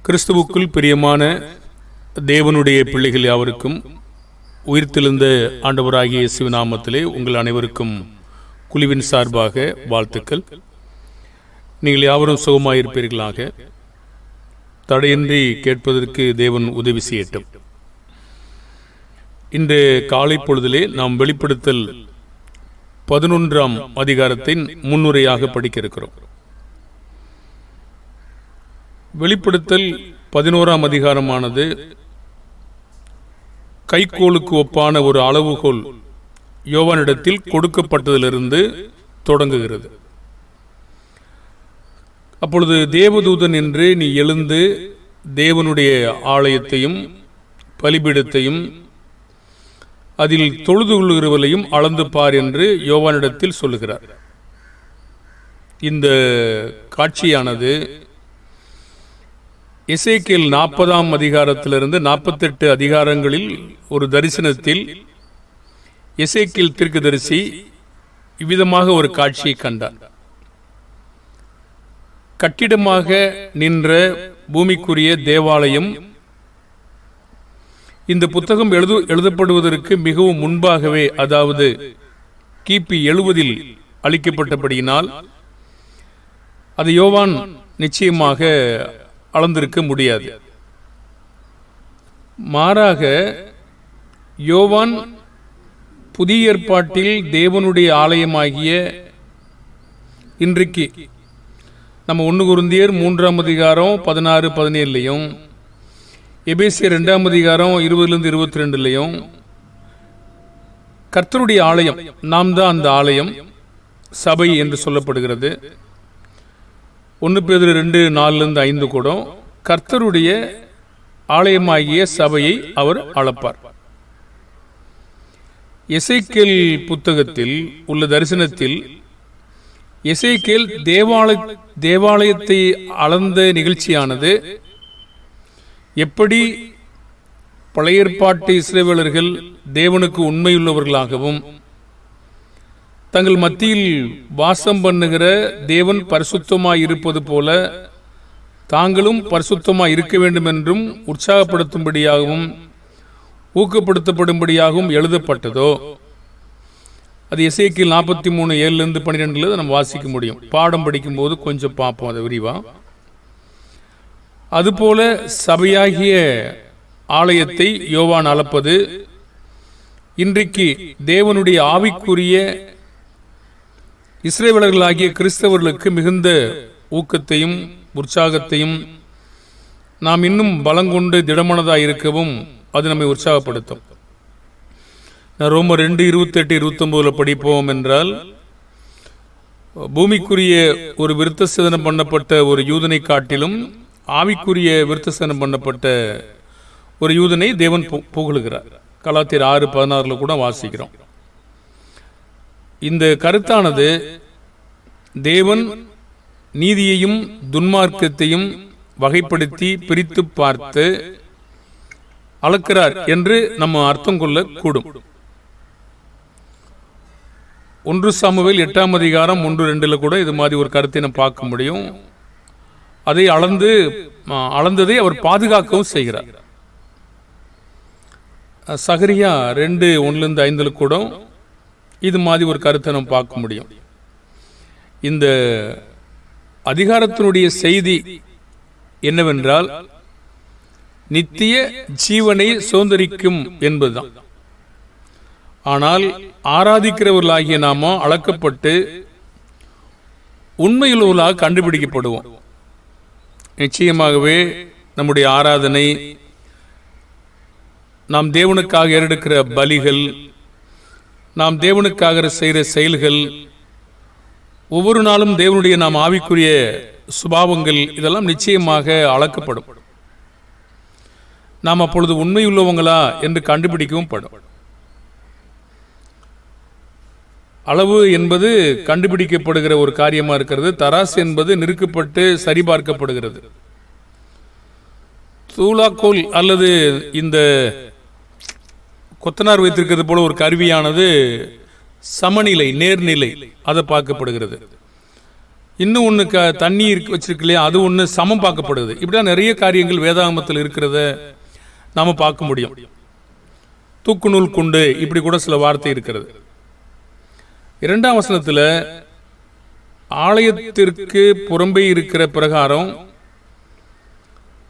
கிறிஸ்துவுக்குள் பிரியமான தேவனுடைய பிள்ளைகள் யாவருக்கும் உயிர்த்தெழுந்த ஆண்டவராகிய இயேசுவின் நாமத்திலே உங்கள் அனைவருக்கும் குழுவின் சார்பாக வாழ்த்துக்கள். நீங்கள் யாவரும் சுகமாயிருப்பீர்களாக. தடையின்றி கேட்பதற்கு தேவன் உதவி செய்யட்டும். இன்று காலை பொழுதிலே நாம் வெளிப்படுத்தல் 11ஆம் அதிகாரத்தின் முன்னுரையாக படிக்க இருக்கிறோம். வெளிப்படுத்தல் 11ஆம் அதிகாரமானது கைக்கோளுக்கு ஒப்பான ஒரு அளவுகோல் யோவானிடத்தில் கொடுக்கப்பட்டதிலிருந்து தொடங்குகிறது. அப்பொழுது தேவதூதன் என்று நீ எழுந்து தேவனுடைய ஆலயத்தையும் பலிபீடத்தையும் அதில் தொழுது கொள்ளுகிறவர்களையும் அளந்து பார் என்று யோவானிடத்தில் சொல்லுகிறார். இந்த காட்சியானது எசேக்கியேல் 40ஆம் அதிகாரத்திலிருந்து 48 அதிகாரங்களில் ஒரு தரிசனத்தில் எசேக்கியேல் தீர்க்கதரிசி இவ்விதமாக ஒரு காட்சியை கண்டார். கட்டிடமாக நின்ற பூமிக்குரிய தேவாலயம் இந்த புத்தகம் எழுதப்படுவதற்கு மிகவும் முன்பாகவே, அதாவது கிபி 70 அளிக்கப்பட்டபடியினால் அது யோவான் நிச்சயமாக அளந்திருக்க முடியாது. மாறாக யோவான் புதிய ஏற்பாட்டில் தேவனுடைய ஆலயமாகிய இன்றைக்கு நம்ம 1 கொரிந்தியர் 3ஆம் அதிகாரம் 16-17 எபேசியர் 2ஆம் அதிகாரம் 20-22 கர்த்தருடைய ஆலயம், நாம் தான் அந்த ஆலயம், சபை என்று சொல்லப்படுகிறது. 1 பேதுரு 2:4-5 கூட கர்த்தருடைய ஆலயமாகிய சபையை அவர் அளப்பார். எசேக்கியேல் புத்தகத்தில் உள்ள தரிசனத்தில் எசேக்கியேல் தேவாலயத்தை அளந்த நிகழ்ச்சியானது எப்படி பழைய ஏற்பாட்டு இஸ்ரவேலர்கள் தேவனுக்கு உண்மையுள்ளவர்களாகவும் தங்கள் மத்தியில் வாசம் பண்ணுகிற தேவன் பரிசுத்தமாய் இருப்பது போல தாங்களும் பரிசுத்தமாய் இருக்க வேண்டும் என்றும் உற்சாகப்படுத்தும்படியாகவும் ஊக்கப்படுத்தப்படும்படியாகவும் எழுதப்பட்டதோ, அது எசேக்கியேல் 43:7-12 நம்ம வாசிக்க முடியும். பாடம் படிக்கும்போது கொஞ்சம் பார்ப்போம் அதை விரிவா. அதுபோல சபையாகிய ஆலயத்தை யோவான் அளப்பது இன்றைக்கு தேவனுடைய ஆவிக்குரிய இஸ்ரவேலர்களாகிய கிறிஸ்தவர்களுக்கு மிகுந்த ஊக்கத்தையும் உற்சாகத்தையும், நாம் இன்னும் பலங்கொண்டு திடமனதாக இருக்கவும் அது நம்மை உற்சாகப்படுத்தும். ரோமர் 2:28-29 படிப்போம் என்றால், பூமிக்குரிய ஒரு விருத்தசேதனம் பண்ணப்பட்ட ஒரு யூதனை காட்டிலும் ஆவிக்குரிய விருத்தசேதனம் பண்ணப்பட்ட ஒரு யூதனை தேவன் புகழுகிறார். கலாத்தியர் 6:16 கூட வாசிக்கிறோம். இந்த கருத்தானது தேவன் நீதியையும் துன்மார்க்கத்தையும் வகைப்படுத்தி பிரித்து பார்த்து அளக்கிறார் என்று நம்ம அர்த்தம் கொள்ள கூடும். 1 சாமுவேல் 8ஆம் அதிகாரம் 1-2 கூட இது மாதிரி ஒரு கருத்தை நம்ம பார்க்க முடியும். அதை அளந்ததை அவர் பாதுகாக்கவும் செய்கிறார். சகரியா 2:1-5 கூட இது மாதிரி ஒரு கருத்தை நம்ம பார்க்க முடியும். இந்த அதிகாரத்தினுடைய செய்தி என்னவென்றால், நித்திய ஜீவனை சுதந்தரிக்கும் என்பதுதான். ஆனால் ஆராதிக்கிறவர்களாகிய நாம அளக்கப்பட்டு உண்மையுள்ளவர்களாக கண்டுபிடிக்கப்படுவோம். நிச்சயமாகவே நம்முடைய ஆராதனை, நாம் தேவனுக்காக ஏறெடுக்கிற பலிகள், நாம் தேவனுக்காக செய்கிற செயல்கள், ஒவ்வொரு நாளும் தேவனுடைய நாம் ஆவிக்குரிய சுபாவங்கள், இதெல்லாம் நிச்சயமாக அளக்கப்படும். நாம் அப்பொழுது உண்மையுள்ளவங்களா என்று கண்டுபிடிக்கவும் படும். அளவு என்பது கண்டுபிடிக்கப்படுகிற ஒரு காரியமா இருக்கிறது. தராசு என்பது நிறுக்கப்பட்டு சரிபார்க்கப்படுகிறது. தூளாக்கோல் அல்லது இந்த கொத்தனார் வைத்திருக்கிறது போல ஒரு கருவியானது சமநிலை, நேர்நிலை, அதை பார்க்கப்படுகிறது. இன்னும் ஒன்று தண்ணி வச்சிருக்கு இல்லையா, அது ஒன்று சமம் பார்க்கப்படுது. இப்படிதான் நிறைய காரியங்கள் வேதாகமத்தில் இருக்கிறத நாம பார்க்க முடியும். தூக்குநூல் குண்டு இப்படி கூட சில வார்த்தை இருக்கிறது. 2ஆம் வசனத்தில் ஆலயத்திற்கு புறம்பே இருக்கிற பிரகாரம்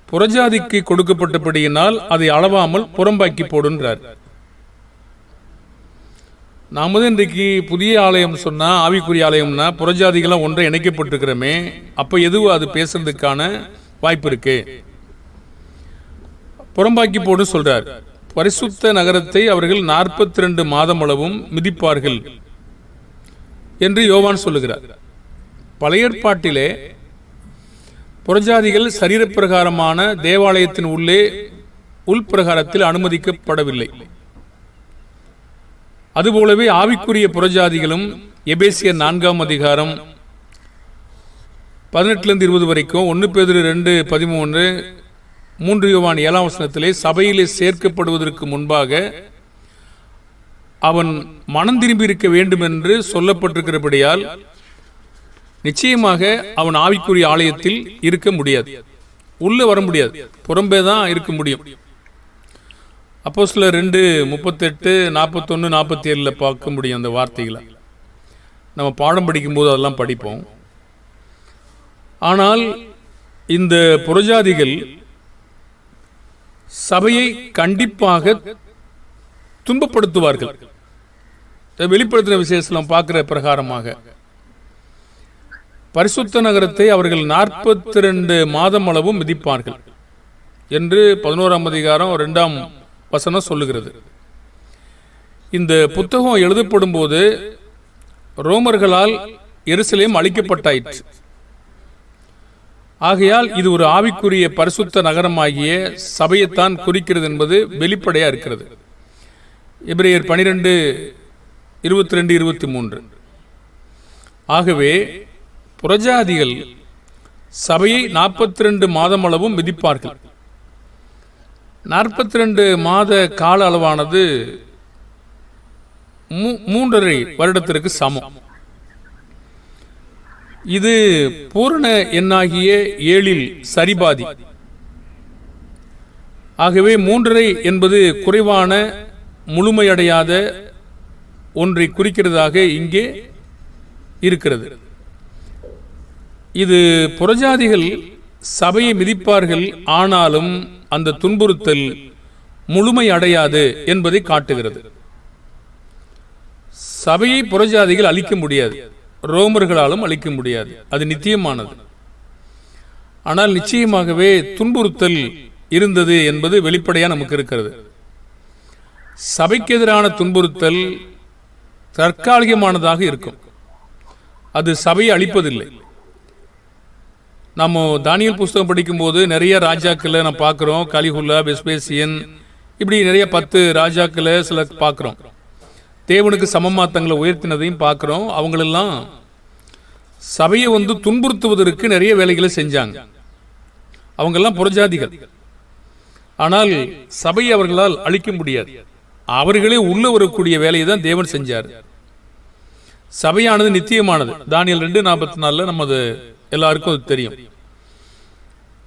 புறஜாதிக்கு கொடுக்கப்பட்டபடியினால் அதை அளவாமல் புறம்பாக்கி போடுன்றார். நாம தான் இன்றைக்கு புதிய ஆலயம் சொன்னா, ஆவிக்குரிய ஆலயம்னா புறஜாதிகளாம் ஒன்றை இணைக்கப்பட்டிருக்கிறோமே, அப்ப எதுவும் அது பேசுறதுக்கான வாய்ப்பு இருக்கு. புறம்பாக்கி போடு சொல்றார். பரிசுத்த நகரத்தை அவர்கள் 42 மாதம் அளவும் மிதிப்பார்கள் என்று யோவான் சொல்லுகிறார். பழைய ஏற்பாட்டிலே புறஜாதிகள் சரீரப்பிரகாரமான தேவாலயத்தின் உள்ளே உள்பிரகாரத்தில் அனுமதிக்கப்படவில்லை. அதுபோலவே ஆவிக்குரிய புறஜாதிகளும் எபேசியர் 4ஆம் அதிகாரம் 18-20 வரைக்கும், 1 பேதுரு 2:13, 3 யோவான் 7ஆம் வசனத்திலே சபையிலே சேர்க்கப்படுவதற்கு முன்பாக அவன் மனம் திரும்பி இருக்க வேண்டும் என்று சொல்லப்பட்டிருக்கிறபடியால் நிச்சயமாக அவன் ஆவிக்குரிய ஆலயத்தில் இருக்க முடியாது, உள்ள வர முடியாது, புறம்பே தான் இருக்க முடியும். அப்போஸ்தலர் 2:38, 41, 47 பார்க்க முடியும் அந்த வார்த்தைகளை. நம்ம பாடம் படிக்கும்போது அதெல்லாம் படிப்போம். ஆனால் இந்த புறஜாதிகள் சபையை கண்டிப்பாக துன்பப்படுத்துவார்கள். வெளிப்படுத்தின விசேஷம் பார்க்கிற பிரகாரமாக பரிசுத்த நகரத்தை அவர்கள் 42 மாதம் அளவும் மிதிப்பார்கள் என்று 11ஆம் அதிகாரம் 2ஆம் வசனம் சொல்லுகிறது. இந்த புத்தகம் எழுதப்படும் போது ரோமர்களால் எருசலேம் அழிக்கப்பட்டாயிற்று. ஆகையால் இது ஒரு ஆவிக்குரிய பரிசுத்த நகரமாகிய சபையைத்தான் குறிக்கிறது என்பது வெளிப்படையா இருக்கிறது. எபிரேயர் 12:22-23. ஆகவே புறஜாதிகள் சபையை 42 மாதம் அளவும் மிதிப்பார்கள். 42 மாத கால அளவானது 3.5 வருடத்திற்கு சமம். இது பூரண எண்ணாகிய 7 சரிபாதி. ஆகவே 3.5 என்பது குறைவான முழுமையடையாத ஒன்றை குறிக்கிறதாக இங்கே இருக்கிறது. இது புறஜாதிகள் சபையை மிதிப்பார்கள், ஆனாலும் அந்த துன்புறுத்தல் முழுமை அடையாது என்பதை காட்டுகிறது. சபையை புறஜாதிகள் அழிக்க முடியாது, ரோமர்களாலும் அழிக்க முடியாது, அது நித்தியமானது. ஆனால் நிச்சயமாகவே துன்புறுத்தல் இருந்தது என்பது வெளிப்படையா நமக்கு இருக்கிறது. சபைக்கு எதிரான துன்புறுத்தல் தற்காலிகமானதாக இருக்கும், அது சபையை அழிப்பதில்லை. நம்ம தானியேல் புஸ்தகம் படிக்கும்போது நிறைய ராஜாக்களை நம்ம பார்க்குறோம். கலிகுல்லா, வெஸ்பேசியன், இப்படி நிறைய 10 ராஜாக்களை சில பார்க்குறோம். தேவனுக்கு சமமா தங்களை உயர்த்தினதையும் பார்க்குறோம். அவங்களெல்லாம் சபையை துன்புறுத்துவதற்கு நிறைய வேலைகளை செஞ்சாங்க. அவங்கெல்லாம் புறஜாதிகள். ஆனால் சபையை அவர்களால் அழிக்க முடியாது. அவர்களே உள்ள வரக்கூடிய வேலையை தான் தேவன் செஞ்சார். சபையானது நித்தியமானது. தானியேல் 2:44 நமது எல்லாருக்கும் அது தெரியும்.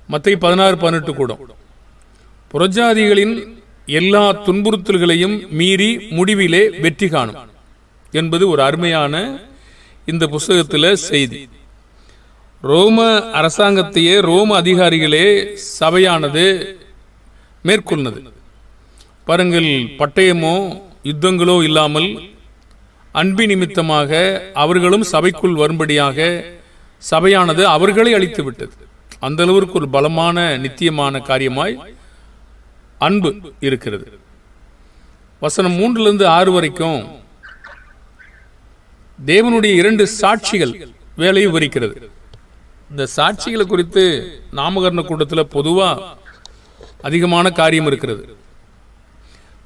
மத்தேயு 16:18 கூட புறஜாதிகளின் எல்லா துன்புறுத்தல்களையும் மீறி முடிவிலே வெற்றி காணும் என்பது ஒரு அருமையான இந்த புஸ்தகத்தில் செய்தி. ரோம அரசாங்கத்தையே ரோம அதிகாரிகளே சபையானது மேற்கொண்டது. பாருங்கள், பட்டயமோ யுத்தங்களோ இல்லாமல் அன்பி நிமித்தமாக அவர்களும் சபைக்குள் வரும்படியாக சபையானது அவர்களை அழித்து விட்டது. அந்த அளவிற்கு ஒரு பலமான நித்தியமான காரியமாய் அன்பு இருக்கிறது. வசனம் 3-6 வரைக்கும் தேவனுடைய 2 சாட்சிகள் வேலையை விவரிக்கிறது. இந்த சாட்சிகளை குறித்து நாமகரண கூட்டத்தில் பொதுவா அதிகமான காரியம் இருக்கிறது.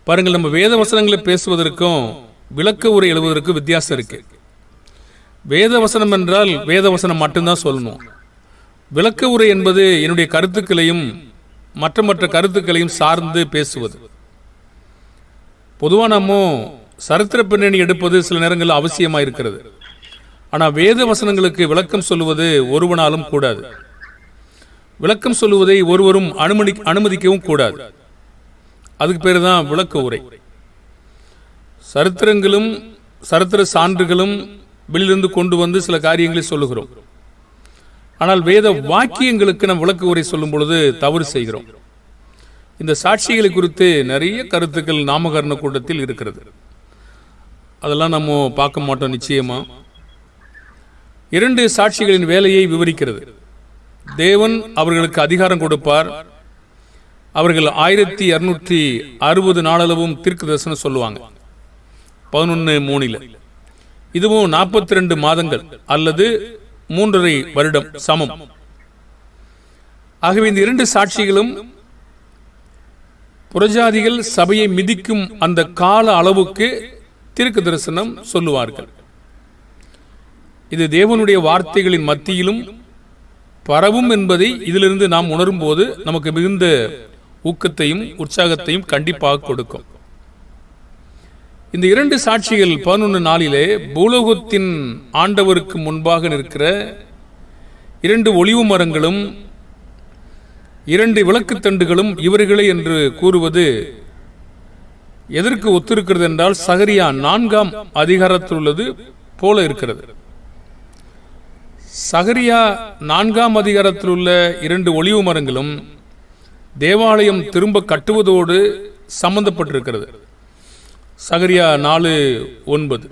பாருங்கள், நம்ம வேத வசனங்களை பேசுவதற்கும் விளக்க உரை எழுதுவதற்கும் வித்தியாசம் இருக்கு. வேத வசனம் என்றால் வேத வசனம் மட்டும்தான் சொல்லணும். விளக்க உரை என்பது என்னுடைய கருத்துக்களையும் மற்ற கருத்துக்களையும் சார்ந்து பேசுவது. பொதுவாக நம்ம சரித்திர பின்னணி எடுப்பது சில நேரங்களில் அவசியமாக இருக்கிறது. ஆனால் வேத வசனங்களுக்கு விளக்கம் சொல்லுவது ஒருவனாலும் கூடாது. விளக்கம் சொல்லுவதை ஒருவரும் அனுமதிக்கவும் கூடாது. அதுக்கு பேர் தான் விளக்க உரை. சரித்திரங்களும் சரித்திர சான்றுகளும் வெளியிலிருந்து கொண்டு வந்து சில காரியங்களை சொல்லுகிறோம். ஆனால் வேத வாக்கியங்களுக்கு நாம் விளக்க உரை சொல்லும் பொழுது தவறு செய்கிறோம். இந்த சாட்சிகளை குறித்து நிறைய கருத்துக்கள் நாமகரண கூட்டத்தில் இருக்கிறது. அதெல்லாம் நம்ம பார்க்க மாட்டோம். நிச்சயமா 2 சாட்சிகளின் வேலையை விவரிக்கிறது. தேவன் அவர்களுக்கு அதிகாரம் கொடுப்பார். அவர்கள் 1260 நாளளவும் தீர்க்க தரிசனம் சொல்லுவாங்க. 11:3 இதுவும் 42 மாதங்கள் அல்லது 3.5 வருடம் சமம். ஆகவே இந்த 2 சாட்சிகளும் புறஜாதிகள் சபையை மிதிக்கும் அந்த கால அளவுக்கு தீர்க்க தரிசனம் சொல்லுவார்கள். இது தேவனுடைய வார்த்தைகளின் மத்தியிலும் பரவும் என்பதை இதிலிருந்து நாம் உணரும் போது நமக்கு மிகுந்த ஊக்கத்தையும் உற்சாகத்தையும் கண்டிப்பாக கொடுக்கும். இந்த 2 சாட்சிகள் 11:4 பூலோகத்தின் ஆண்டவருக்கு முன்பாக நிற்கிற 2 ஒலிவு மரங்களும் 2 விளக்குத்தண்டுகளும் இவர்களே என்று கூறுவது எதற்கு ஒத்திருக்கிறது என்றால் சகரியா 4ஆம் அதிகாரத்தில் உள்ளது போல இருக்கிறது. சகரியா 4ஆம் அதிகாரத்தில் உள்ள 2 ஒலிவு மரங்களும் தேவாலயம் திரும்ப கட்டுவதோடு சம்பந்தப்பட்டிருக்கிறது. சகரியா 4:9.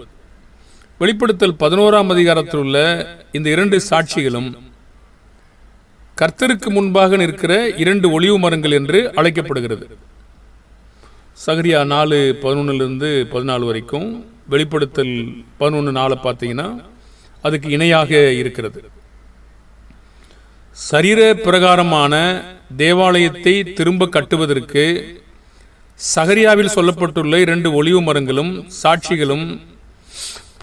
வெளிப்படுத்தல் 11ஆம் அதிகாரத்தில் உள்ள இந்த 2 சாட்சிகளும் கர்த்தருக்கு முன்பாக நிற்கிற 2 ஒலிவு மரங்கள் என்று அழைக்கப்படுகிறது. சகரியா 4:11-14 வரைக்கும், வெளிப்படுத்தல் 11:4 பார்த்தீங்கன்னா அதுக்கு இணையாக இருக்கிறது. சரீர பிரகாரமான தேவாலயத்தை திரும்ப கட்டுவதற்கு சகரியாவில் சொல்லப்பட்டுள்ள 2 ஒலிவு மரங்களும் சாட்சிகளும்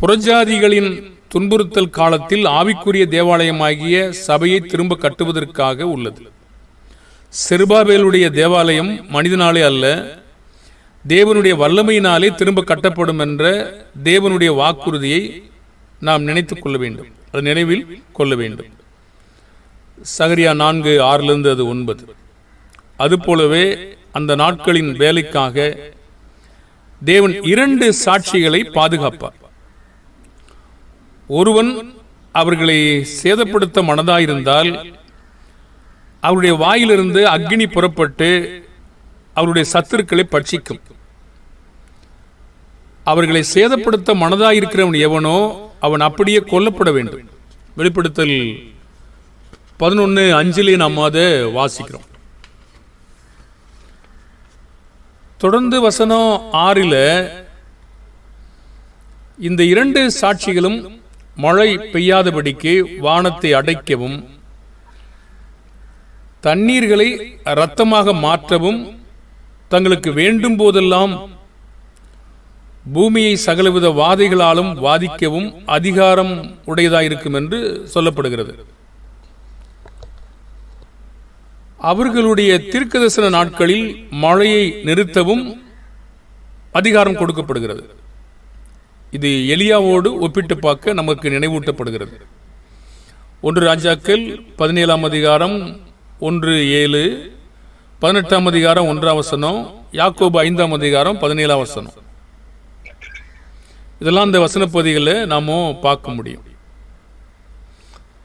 புறஜாதிகளின் துன்புறுத்தல் காலத்தில் ஆவிக்குரிய தேவாலயமாகிய சபையை திரும்ப கட்டுவதற்காக உள்ளது. செருபாபேலுடைய தேவாலயம் மனிதனாலே அல்ல, தேவனுடைய வல்லமையினாலே திரும்ப கட்டப்படும் என்ற தேவனுடைய வாக்குறுதியை நாம் நினைத்துக் கொள்ள வேண்டும். அது நினைவில் கொள்ள வேண்டும். சகரியா 4:6 அது 9. அதுபோலவே அந்த நாட்களின் வேலைக்காக தேவன் 2 சாட்சிகளை பாதுகாப்பார். ஒருவன் அவர்களை சேதப்படுத்த மனதாயிருந்தால் அவருடைய வாயிலிருந்து அக்னி புறப்பட்டு அவருடைய சத்துருக்களை பட்சிக்கும். அவர்களை சேதப்படுத்த மனதாயிருக்கிறவன் எவனோ அவன் அப்படியே கொல்லப்பட வேண்டும். வெளிப்படுத்தல் 11:5 நாம் அதை வாசிக்கிறோம். தொடர்ந்து வசனம் 6 இந்த 2 சாட்சிகளும் மழை பெய்யாதபடிக்கு வானத்தை அடைக்கவும் தண்ணீர்களை இரத்தமாக மாற்றவும் தங்களுக்கு வேண்டும் போதெல்லாம் பூமியை சகலவித வாதைகளாலும் வாதிக்கவும் அதிகாரம் உடையதாயிருக்கும் என்று சொல்லப்படுகிறது. அவர்களுடைய தீர்க்கதரிசன நாட்களில் மழையை நிறுத்தவும் அதிகாரம் கொடுக்கப்படுகிறது. இது எலியாவோடு ஒப்பிட்டு பார்க்க நமக்கு நினைவூட்டப்படுகிறது. 1 ராஜாக்கள் 17ஆம் அதிகாரம் 1:7, 18ஆம் அதிகாரம் 1ஆம் வசனம், யாக்கோபு 5ஆம் அதிகாரம் 17ஆம் வசனம். இதெல்லாம் இந்த வசன பகுதிகளை நாம பார்க்க முடியும்.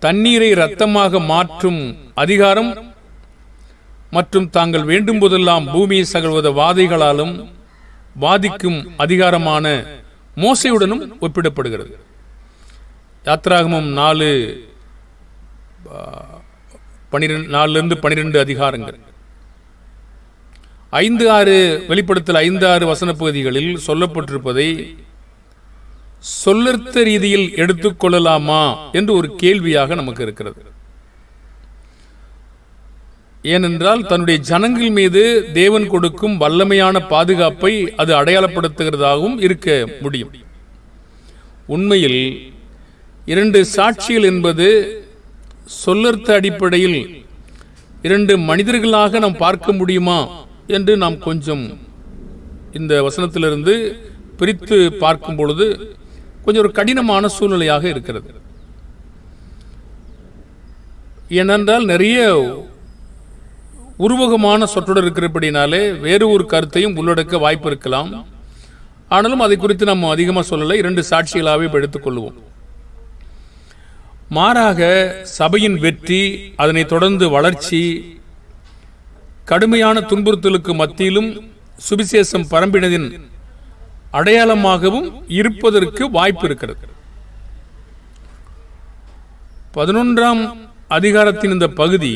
தண்ணீரை இரத்தமாக மாற்றும் அதிகாரம் மற்றும் தாங்கள் வேண்டும் போதெல்லாம் பூமியை சகலவித வாதைகளாலும் வாதிக்கும் அதிகாரமான மோசையுடனும் ஒப்பிடப்படுகிறது. யாத்ராகமம் 4:12 அதிகாரங்கள். 5:6 வெளிப்படுத்தல் 5:6 வசன பகுதிகளில் சொல்லப்பட்டிருப்பதை சொல்லர்த்த ரீதியில் எடுத்துக்கொள்ளலாமா என்று ஒரு கேள்வியாக நமக்கு இருக்கிறது. ஏனென்றால் தன்னுடைய ஜனங்கள் மீது தேவன் கொடுக்கும் வல்லமையான பாதுகாப்பை அது அடையாளப்படுத்துகிறதாகவும் இருக்க முடியும். உண்மையில் 2 சாட்சிகள் என்பது சொல்லர்த்த அடிப்படையில் 2 மனிதர்களாக நாம் பார்க்க முடியுமா என்று நாம் கொஞ்சம் இந்த வசனத்திலிருந்து பிரித்து பார்க்கும் பொழுது கொஞ்சம் ஒரு கடினமான சூழ்நிலையாக இருக்கிறது. ஏனென்றால் நிறைய உருவகமான சொற்றொடர் இருக்கிறபடினாலே வேறு ஒரு கருத்தையும் உள்ளடக்க வாய்ப்பு இருக்கலாம். ஆனாலும் அதை குறித்து நம்ம அதிகமாக சொல்லலை, 2 சாட்சிகளாகவே எடுத்துக்கொள்வோம். மாறாக சபையின் வெற்றி, அதனை தொடர்ந்து வளர்ச்சி, கடுமையான துன்புறுத்தலுக்கு மத்தியிலும் சுவிசேஷம் பரம்பினதின் அடையாளமாகவும் இருப்பதற்கு வாய்ப்பு இருக்கிறது. 11ஆம் அதிகாரத்தின் இந்த பகுதி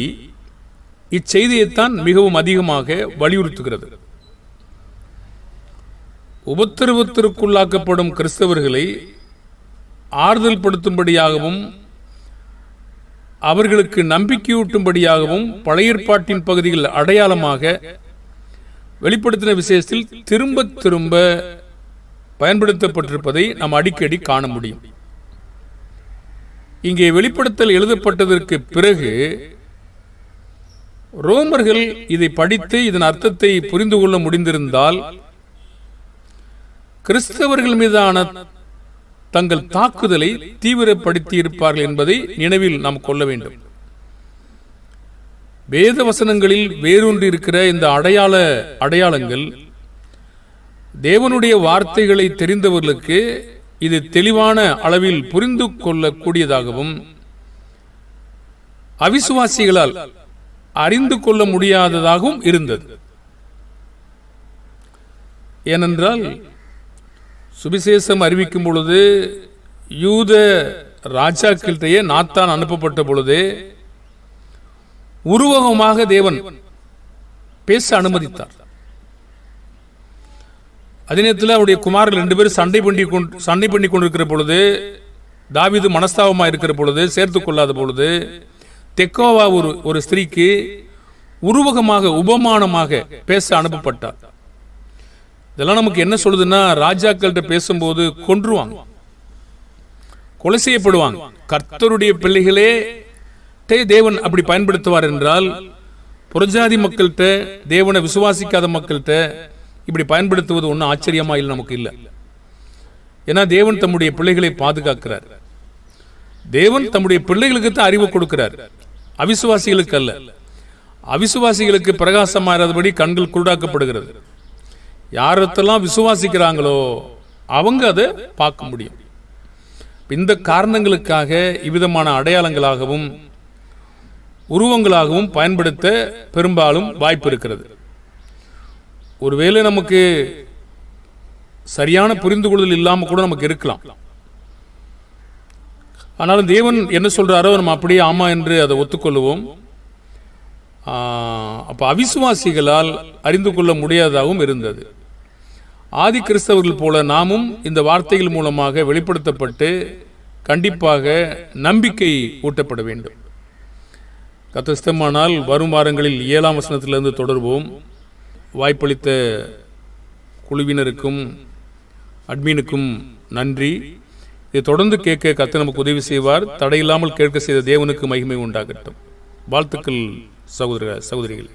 இச்செய்தியைத்தான் மிகவும் அதிகமாக வலியுறுத்துகிறது. உபத்திரவத்திற்குள்ளாக்கப்படும் கிறிஸ்தவர்களை ஆறுதல் படுத்தும்படியாகவும் அவர்களுக்கு நம்பிக்கையூட்டும்படியாகவும் பழைய ஏற்பாட்டின் பகுதிகள் அடையாளமாக வெளிப்படுத்தின விசேஷத்தில் திரும்ப திரும்ப பயன்படுத்தப்பட்டிருப்பதை நாம் அடிக்கடி காண முடியும். இங்கே வெளிப்படுத்தல் எழுதப்பட்டதற்கு பிறகு ரோமர்கள் இதை படித்து இதன் அர்த்தத்தை புரிந்து கொள்ள முடிந்திருந்தால் கிறிஸ்தவர்கள் மீதான தங்கள் தாக்குதலை தீவிரப்படுத்தி இருப்பார்கள் என்பதை நினைவில் நாம் கொள்ள வேண்டும். வேத வசனங்களில் வேரூன்றி இருக்கிற இந்த அடையாளங்கள் தேவனுடைய வார்த்தைகளை தெரிந்தவர்களுக்கு இது தெளிவான அளவில் புரிந்து கொள்ளக்கூடியதாகவும் அவிசுவாசிகளால் அறிந்து கொள்ள முடியாததாகவும் இருந்தது. ஏனென்றால் சுவிசேஷம் அறிவிக்கும் பொழுது யூத ராஜாக்களிடையே நாத்தான் அனுப்பப்பட்ட பொழுது உருவகமாக தேவன் பேச அனுமதித்தார். அதே நேரத்தில் அவருடைய குமாரர்கள் 2 பேரும் சண்டை பண்ணி கொண்டிருக்கிற பொழுது, தாவீது மனஸ்தாபமாக இருக்கிற பொழுது, சேர்த்துக் கொள்ளாத பொழுது, தெக்கோவா ஒரு ஸ்திரீக்கு உருவகமாக உபமானமாக பேச அனுப்பப்பட்டார். இதெல்லாம் நமக்கு என்ன சொல்லுதுன்னா, ராஜாக்கள்கிட்ட பேசும்போது கொன்றுவாங்க, கொலை செய்யப்படுவாங்க. கர்த்தருடைய பிள்ளைகளே தேவன் அப்படி பயன்படுத்துவார் என்றால், புறஜாதி மக்கள்கிட்ட, தேவனை விசுவாசிக்காத மக்கள்கிட்ட இப்படி பயன்படுத்துவது ஒன்றும் ஆச்சரியமா இல்லை, நமக்கு இல்லை. ஏன்னா தேவன் தம்முடைய பிள்ளைகளை பாதுகாக்கிறார். தேவன் தம்முடைய பிள்ளைகளுக்கு தான் அறிவு கொடுக்கிறார், அவிசுவாசிகளுக்கு அல்ல. அவிசுவாசிகளுக்கு பிரகாசமாகாதபடி கண்கள் குருடாக்கப்படுகிறது. யாரெல்லாம் விசுவாசிக்கிறாங்களோ அவங்க அதை பார்க்க முடியும். இந்த காரணங்களுக்காக இவ்விதமான அடையாளங்களாகவும் உருவங்களாகவும் பயன்படுத்த பெரும்பாலும் வாய்ப்பு இருக்கிறது. ஒருவேளை நமக்கு சரியான புரிந்து கொள்ளுதல் இல்லாமல் கூட நமக்கு இருக்கலாம். ஆனாலும் தேவன் என்ன சொல்றாரோ நம்ம அப்படியே ஆமா என்று அதை ஒத்துக்கொள்ளுவோம். அப்ப அவிசுவாசிகளால் அறிந்து கொள்ள முடியாததாகவும் இருந்தது. ஆதி கிறிஸ்தவர்கள் போல நாமும் இந்த வார்த்தைகள் மூலமாக வெளிப்படுத்தப்பட்டு கண்டிப்பாக நம்பிக்கை ஊட்டப்பட வேண்டும். கர்த்தர் வரும் வாரங்களில் 7ஆம் வசனத்திலிருந்து தொடர்வோம். வாய்ப்பளித்த குழுவினருக்கும் அட்மீனுக்கும் நன்றி. இதை தொடர்ந்து கேட்க கர்த்தர் நமக்கு உதவி செய்வார். தடையில்லாமல் கேட்க செய்த தேவனுக்கு மகிமை உண்டாகட்டும். வாழ்த்துக்கள் சகோதரர்களே.